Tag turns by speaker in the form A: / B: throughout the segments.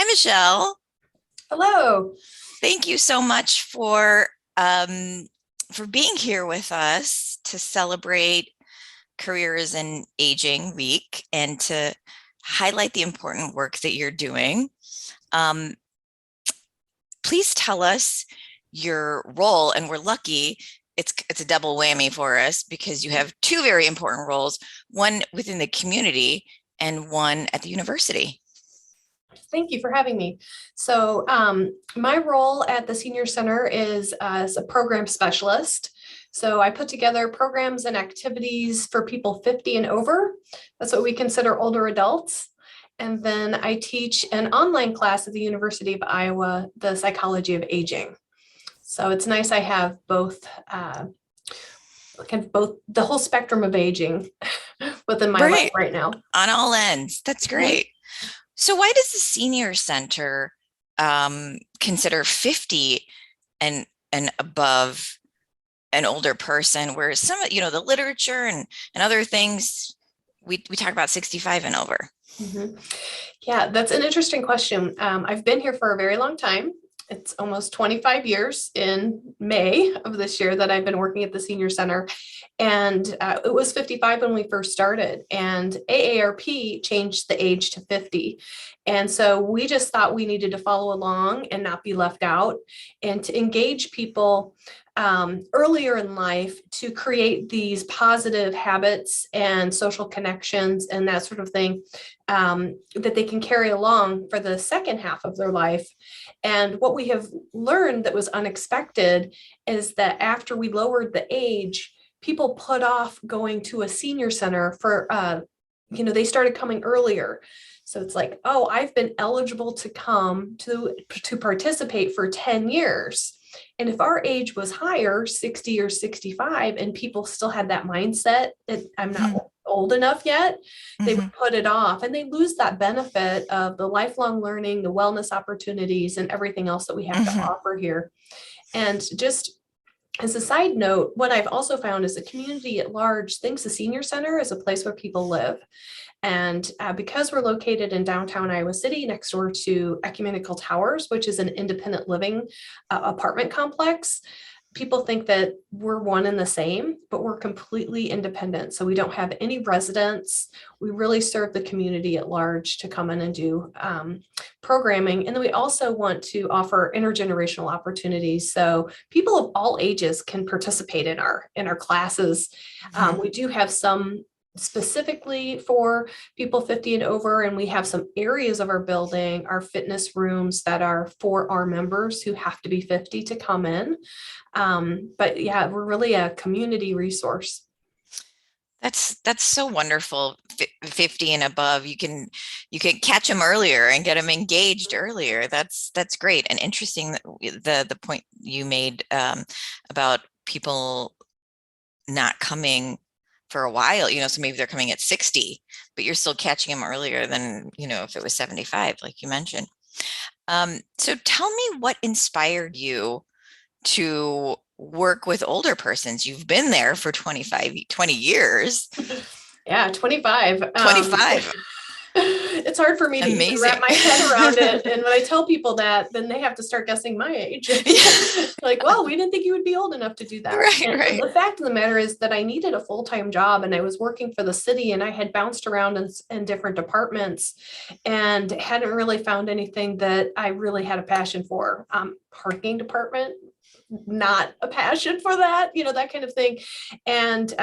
A: Hi, Michelle.
B: Hello.
A: Thank you so much for being here with us to celebrate Careers in Aging Week and to highlight the important work that you're doing. Um, please tell us your role, and we're lucky. It's a double whammy for us because you have two very important roles, one within the community and one at the university.
B: Thank you for having me. My role at the Senior Center is as a program specialist. So, I put together programs and activities for people 50 and over. That's what we consider older adults. And then I teach an online class at the University of Iowa, the psychology of aging. So, it's nice I have both the whole spectrum of aging within my life
A: Right,
B: right now.
A: on all ends. That's
B: Mhm.
A: great. So why does the senior center consider 50 and above an older person, whereas some of, the literature and other things, we talk about 65 and over.
B: Mhm. Yeah, that's an interesting question. I've been here for a very long time. It's almost 25 years in May of this year that I've been working at the senior center. And it was 55 when we first started, and AARP changed the age to 50. And so we just thought we needed to follow along and not be left out and to engage people earlier in life to create these positive habits and social connections and that sort of thing that they can carry along for the second half of their life. And what we have learned that was unexpected is that after we lowered the age, people put off going to a senior center they started coming earlier. So it's like, oh, I've been eligible to come to participate for 10 years. And if our age was higher, 60 or 65, and people still had that mindset that I'm not
A: Mhm,
B: old enough yet, they
A: mhm,
B: would put it off and they lose that benefit of the lifelong learning, the wellness opportunities, and everything else that we have to
A: mhm.
B: offer here. And just as a side note, what I've also found is the community at large thinks the senior center is a place where people live. And because we're located in downtown Iowa City, next door to Ecumenical Towers, which is an independent living apartment complex, people think that we're one and the same, but we're completely independent. So we don't have any residents. We really serve the community at large to come in and do programming. And then we also want to offer intergenerational opportunities. So people of all ages can participate in our classes.
A: Mhm.
B: We do have some specifically for people 50 and over, and we have some areas of our building, our fitness rooms, that are for our members who have to be 50 to come in. But yeah, we're really a community resource.
A: That's so wonderful. 50 and above, you can catch them earlier and get them engaged earlier. That's great and interesting. That the point you made about people not coming for a while, so maybe they're coming at 60, but you're still catching them earlier than, if it was 75, like you mentioned. So tell me what inspired you to work with older persons. You've been there for 20 years.
B: Yeah, 25.
A: 25.
B: It's hard for me to even wrap
A: Amazing.
B: my head around it. And when I tell people that, then they have to start guessing my age.
A: Yeah.
B: Like, well, we didn't think you would be old enough to do that.
A: Right,
B: And
A: right.
B: the fact of the matter is that I needed a full-time job and I was working for the city and I had bounced around in different departments and hadn't really found anything that I really had a passion for. Parking department, not a passion for that, that kind of thing. And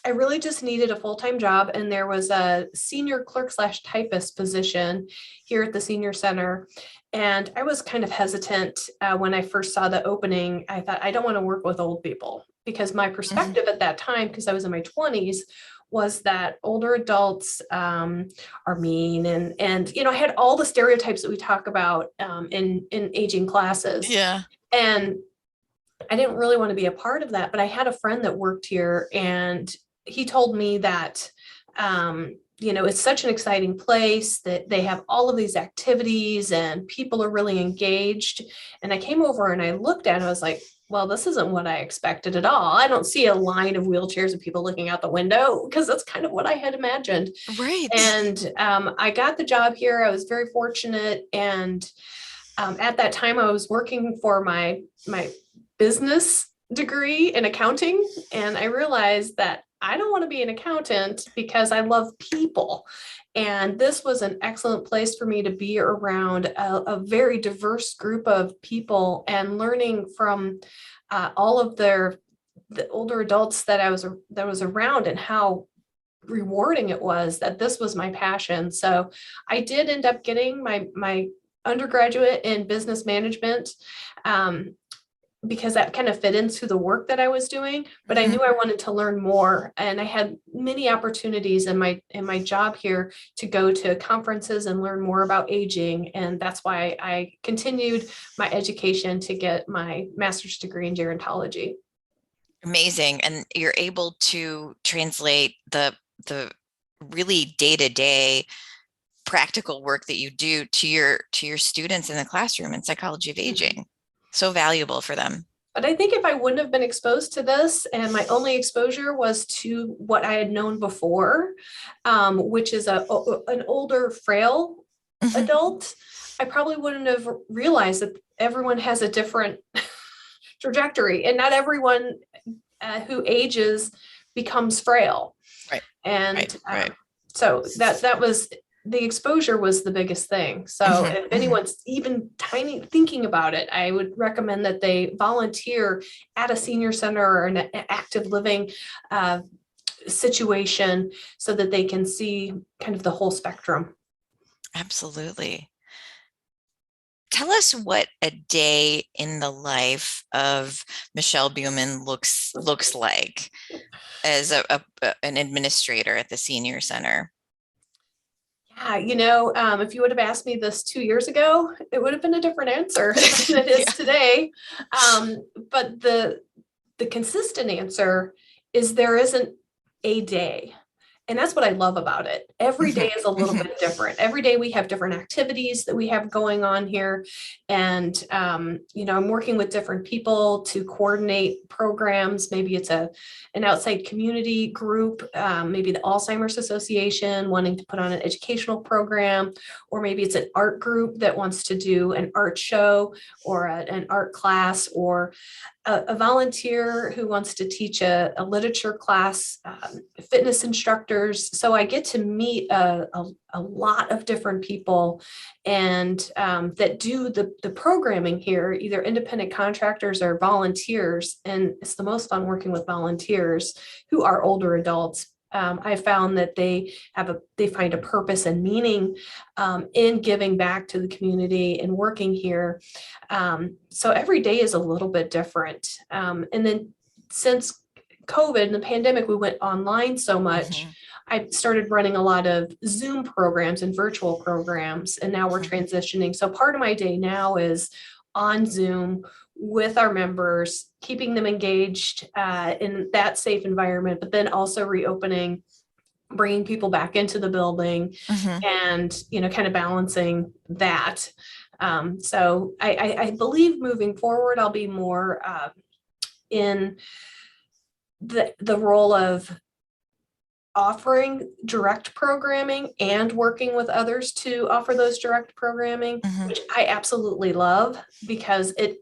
B: I really just needed a full-time job, and there was a senior clerk slash typist position here at the senior center. And I was kind of hesitant when I first saw the opening. I thought, I don't want to work with old people, because my
A: Mhm,
B: perspective at that time, because I was in my 20s, was that older adults are mean, and I had all the stereotypes that we talk about in aging classes.
A: yeah.
B: And I didn't really want to be a part of that, but I had a friend that worked here, and he told me that, it's such an exciting place, that they have all of these activities and people are really engaged. And I came over and I looked at it, and I was like, well, this isn't what I expected at all. I don't see a line of wheelchairs and people looking out the window because that's kind of what I had imagined.
A: Right.
B: And I got the job here. I was very fortunate. And at that time, I was working for my business degree in accounting. And I realized that I don't want to be an accountant because I love people. And this was an excellent place for me to be around a very diverse group of people and learning from all of the older adults that was around and how rewarding it was that this was my passion. So I did end up getting my undergraduate in business management. Because that kind of fit into the work that I was doing, but I
A: Mhm.
B: knew I wanted to learn more. And I had many opportunities in my job here to go to conferences and learn more about aging. And that's why I continued my education to get my master's degree in gerontology.
A: Amazing. And you're able to translate the really day-to-day practical work that you do to your students in the classroom in psychology of
B: Mhm.
A: aging. So valuable for them.
B: But I think if I wouldn't have been exposed to this and my only exposure was to what I had known before, which is an older, frail
A: Mhm.
B: adult, I probably wouldn't have realized that everyone has a different trajectory and not everyone who ages becomes frail.
A: Right, right,
B: And
A: right.
B: so that was the exposure was the biggest thing. So
A: Mhm,
B: if
A: mhm.
B: anyone's even tiny thinking about it, I would recommend that they volunteer at a senior center or an active living uh, situation so that they can see kind of the whole spectrum.
A: Absolutely. Tell us what a day in the life of Michelle Buhman looks like as an administrator at the senior center.
B: Yeah, if you would have asked me this 2 years ago, it would have been a different answer than it is
A: Yeah.
B: today. But the consistent answer is there isn't a day. And that's what I love about it. Every day
A: Mhm,
B: is a little
A: mhm,
B: bit different. Every day we have different activities that we have going on here. And, I'm working with different people to coordinate programs. Maybe it's an outside community group, maybe the Alzheimer's Association wanting to put on an educational program, or maybe it's an art group that wants to do an art show or an art class, or a volunteer who wants to teach a literature class, fitness instructors. So I get to meet a lot of different people and that do the programming here, either independent contractors or volunteers. And it's the most fun working with volunteers who are older adults. I found that they find a purpose and meaning in giving back to the community and working here. So every day is a little bit different. And then since COVID and the pandemic, we went online so much.
A: mhm,
B: I started running a lot of Zoom programs and virtual programs, and now we're
A: mhm.
B: transitioning. So part of my day now is on Zoom with our members, keeping them engaged in that safe environment, but then also reopening, bringing people back into the building,
A: Mhm.
B: and kind of balancing that. So I believe moving forward, I'll be more in the role of offering direct programming and working with others to offer those direct programming,
A: Mhm.
B: which I absolutely love because it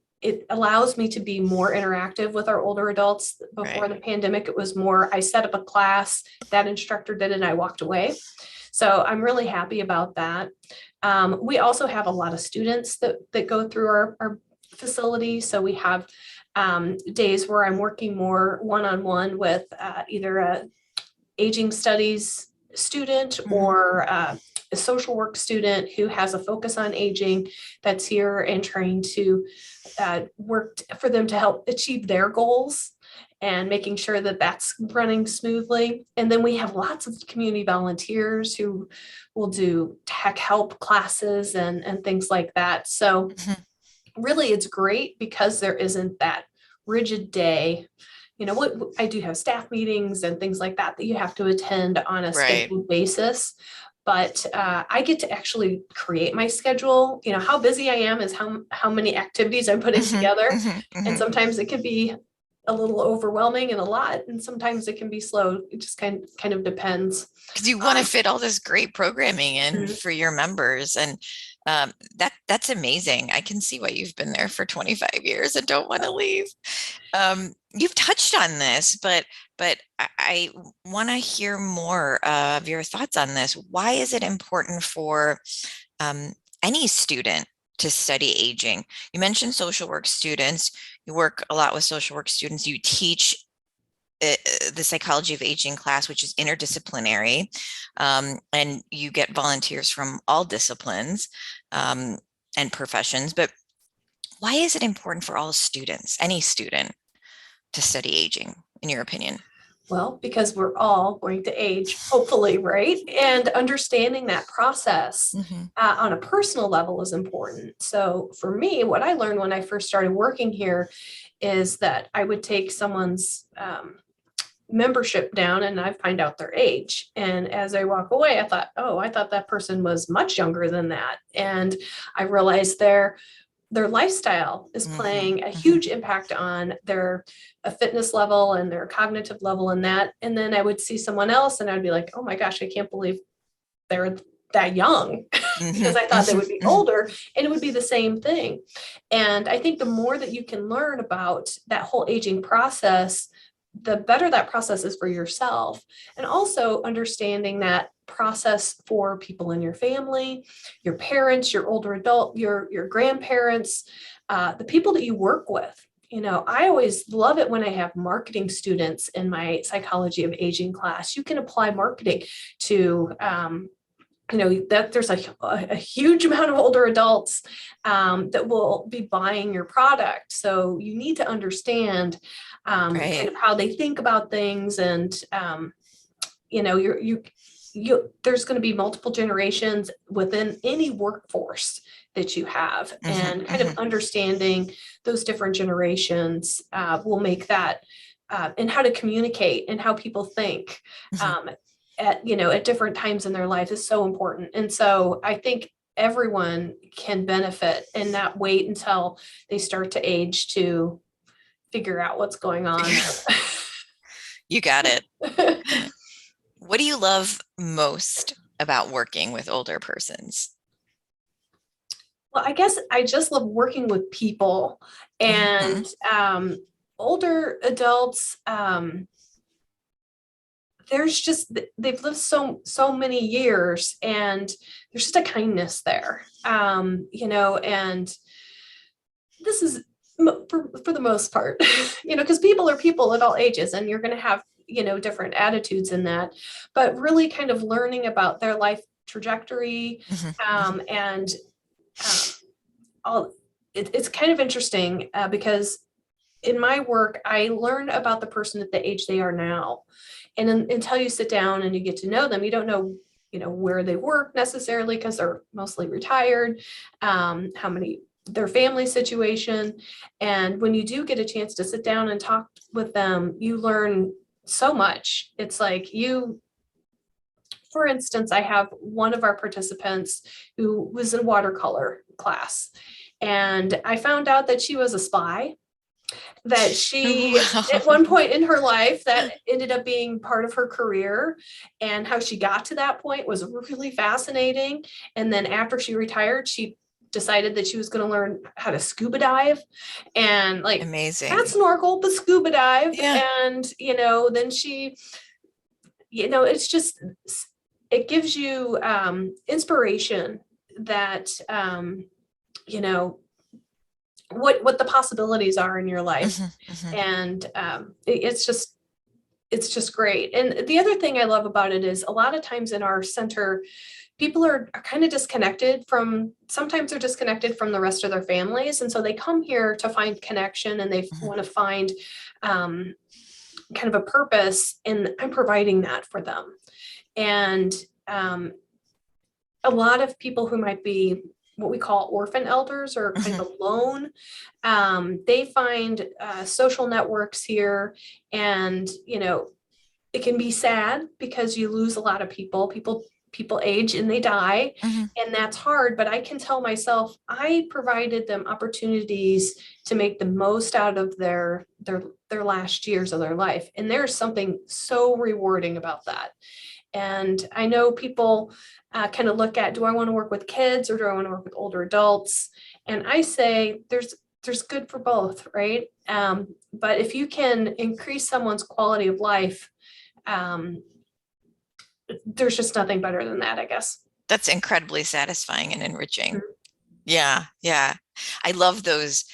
B: allows me to be more interactive with our older adults. Before
A: Right.
B: the pandemic, it was more I set up a class, that instructor did it, and I walked away. So I'm really happy about that. We also have a lot of students that go through our facility. So we have days where I'm working more one-on-one with either a aging studies student
A: Mhm.
B: or a social work student who has a focus on aging that's here and trying to work for them to help achieve their goals and making sure that that's running smoothly. And then we have lots of community volunteers who will do tech help classes and things like that. So
A: Mhm.
B: really it's great because there isn't that rigid day. What I do have staff meetings and things like that that you have to attend on a
A: Right.
B: scheduled basis, but I get to actually create my schedule. How busy I am is how many activities I'm putting
A: Mhm,
B: together.
A: mhm,
B: And
A: mhm.
B: sometimes it can be a little overwhelming and a lot, and sometimes it can be slow. It just kind of depends.
A: Because you want to
B: Um,
A: fit all this great programming in
B: mhm.
A: for your members, and that's amazing. I can see why you've been there for 25 years and don't want to leave. You've touched on this, but I want to hear more of your thoughts on this. Why is it important for um, any student to study aging? You mentioned social work students. You work a lot with social work students. You teach the psychology of aging class, which is interdisciplinary, and you get volunteers from all disciplines and professions. But why is it important for all students, any student, to study aging, in your opinion?
B: Well, because we're all going to age, hopefully, right? And understanding that process
A: Hmm.
B: on a personal level is important. So for me, what I learned when I first started working here is that I would take someone's membership down and I find out their age. And as I walk away, I thought, oh, I thought that person was much younger than that. And I realized their lifestyle is
A: Hmm.
B: playing a
A: Hmm.
B: huge impact on their fitness level and their cognitive level and that. And then I would see someone else and I'd be like, oh my gosh, I can't believe they're that young
A: Hmm.
B: because I thought they would be
A: Hmm.
B: older, and it would be the same thing. And I think the more that you can learn about that whole aging process, the better that process is for yourself. And also understanding that process for people in your family, your parents, your older adult, your grandparents, the people that you work with. I always love it when I have marketing students in my psychology of aging class. You can apply marketing to that there's a huge amount of older adults that will be buying your product. So you need to understand kind
A: Right.
B: of how they think about things, and there's going to be multiple generations within any workforce that you have,
A: Hmm.
B: and kind of
A: Hmm.
B: understanding those different generations will make that and how to communicate and how people think
A: Hmm.
B: um, at different times in their life is so important. And so I think everyone can benefit and not wait until they start to age to figure out what's going on.
A: You got it. What do you love most about working with older persons?
B: Well, I guess I just love working with people
A: Hmm.
B: and older adults. There's just they've lived so many years, and there's just a kindness there. And this is for the most part, because people are people at all ages, and you're going to have different attitudes in that, but really kind of learning about their life trajectory
A: Hmm. Hmm.
B: and um, all it's kind of interesting because in my work, I learn about the person at the age they are now. And until you sit down and you get to know them, you don't know, where they work necessarily because they're mostly retired, how many their family situation. And when you do get a chance to sit down and talk with them, you learn so much. It's like for instance, I have one of our participants who was in watercolor class, and I found out that she was a spy, that she at
A: Wow.
B: one point in her life that ended up being part of her career, and how she got to that point was really fascinating. And then after she retired, she decided that she was going to learn how to scuba dive, and like not
A: Amazing.
B: snorkel but scuba dive.
A: Yeah.
B: And then she it's just it gives you inspiration that you know what the possibilities are in your life.
A: Hmm. Hmm.
B: And it's just great. And the other thing I love about it is a lot of times in our center, people are kind of disconnected from, sometimes they're disconnected from the rest of their families, and so they come here to find connection, and they
A: Hmm.
B: want to find um, kind of a purpose, and I'm providing that for them. And um, a lot of people who might be what we call orphan elders or kind
A: Hmm.
B: of alone, they find social networks here. And it can be sad because you lose a lot of people. People people age and they die,
A: Mhm.
B: and that's hard, but I can tell myself I provided them opportunities to make the most out of their last years of their life. And there's something so rewarding about that. And I know people kind of look at, do I want to work with kids or do I want to work with older adults? And I say there's good for both, right? But if you can increase someone's quality of life, um, there's just nothing better than that, I guess.
A: That's incredibly satisfying and enriching.
B: Mhm.
A: Yeah, yeah. I love those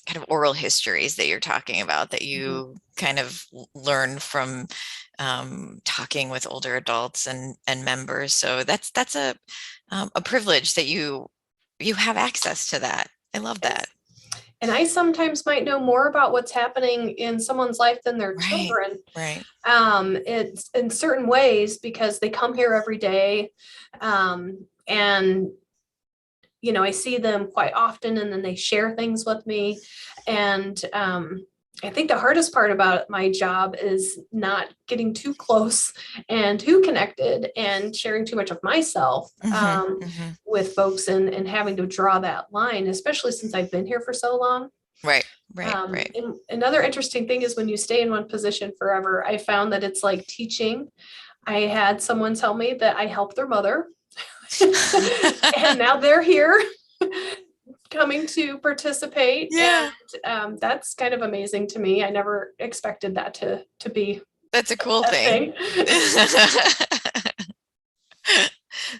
A: kind of oral histories that you're talking about that
B: Mhm.
A: you kind of learn from talking with older adults and members. So that's a privilege that you have access to that. I love that.
B: Yes. And I sometimes might know more about what's happening in someone's life than their
A: Right,
B: children.
A: right.
B: It's in certain ways because they come here every day. And I see them quite often and then they share things with me. And I think the hardest part about my job is not getting too close and too connected and sharing too much of myself
A: Hmm, hmm.
B: with folks, and having to draw that line, especially since I've been here for so long.
A: Right, right, right.
B: And another interesting thing is when you stay in one position forever, I found that it's like teaching. I had someone tell me that I helped their mother, and now they're here coming to participate, and
A: Yeah,
B: that's kind of amazing to me. I never expected that to be
A: that's a cool
B: a
A: thing.
B: thing.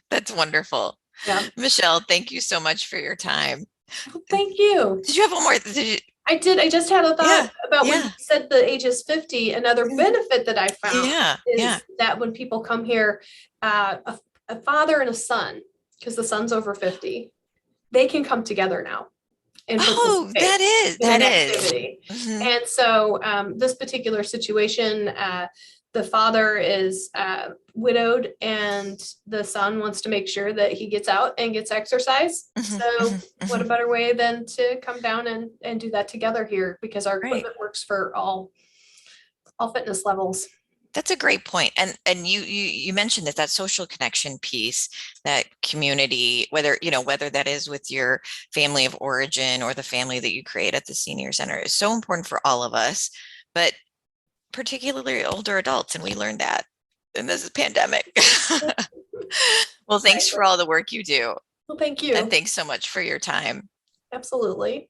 A: That's wonderful.
B: Yeah.
A: Michelle, thank you so much for your time.
B: Well, thank you.
A: Did you have one more? Did you?
B: I did. I just had a thought
A: Yeah,
B: about when you
A: yeah,
B: said the age is 50. Another
A: mm,
B: benefit that I found
A: yeah, yeah.
B: is that when people come here, a father and a son, because the son's over 50, they can come together now and
A: Oh,
B: participate in
A: that
B: an
A: is.
B: activity.
A: Hmm.
B: And so this particular situation, the father is widowed and the son wants to make sure that he gets out and gets exercise.
A: Hmm, hmm,
B: So what a
A: hmm.
B: better way than to come down and do that together here, because our
A: Right.
B: equipment works for all fitness levels.
A: That's a great point. And you mentioned that social connection piece, that community, whether that is with your family of origin or the family that you create at the senior center, is so important for all of us, but particularly older adults, and we learned that in this pandemic. Well, thanks for
B: Exactly.
A: all the work you do,
B: Well, thank
A: and
B: you.
A: thanks so much for your time.
B: Absolutely.